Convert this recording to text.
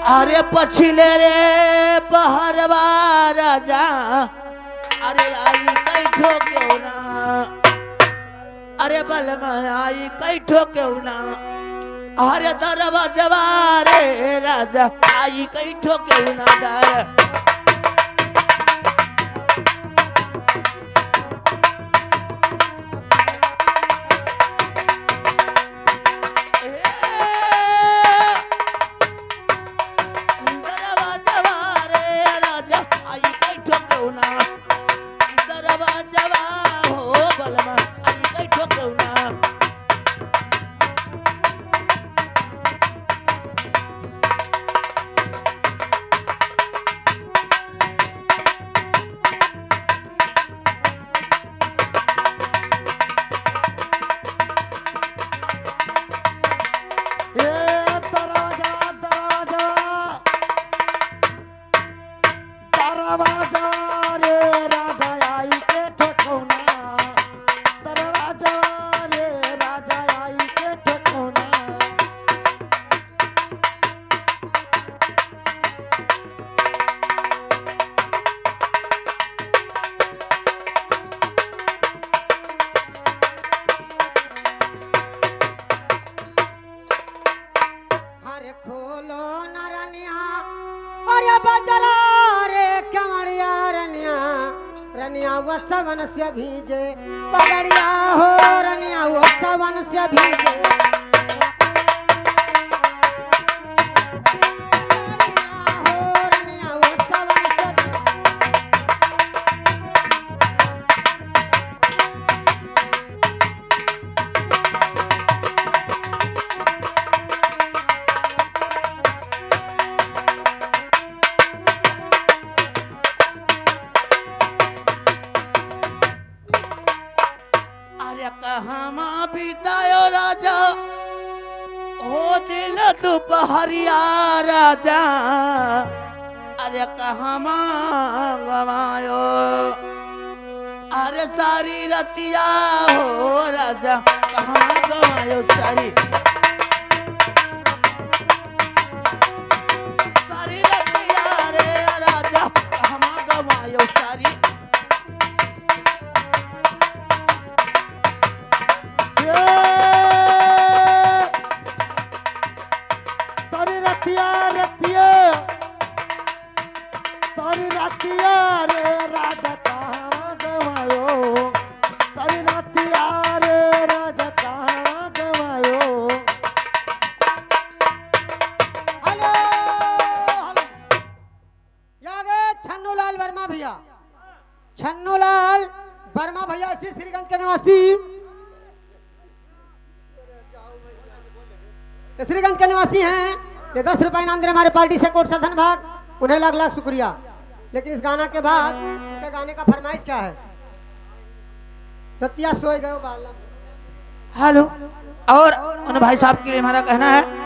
अरे पछिले रे पहरवा राजा अरे आई कई ठोक्यो ना अरे बलमा आई कई ठोक्यो ना अरे दरवाजा रे राजा आई कई ठोक्यो ना दर सवन से भीजे पगड़िया हो रनिया वो सवन से भीजे कहाँ बितायो राजा हो दिल दोपहरिया राजा अरे कहाँ गवायो अरे सारी रतिया हो राजा कहाँ गवायो सारी सारी रतिया रे राजा कहाँ गवायो सारी छन्नूलाल वर्मा भैया श्रीगंज के निवासी श्रीगंज के निवासी हैं। ये 10 रुपए इनाम दे रहे हमारे पार्टी से कोट सा धनभाग उन्हें लाख लाख शुक्रिया। लेकिन इस गाना के बाद उनके गाने का फरमाइश क्या है? रतिया सोए गए बाला। हेलो और उन भाई साहब के लिए हमारा कहना है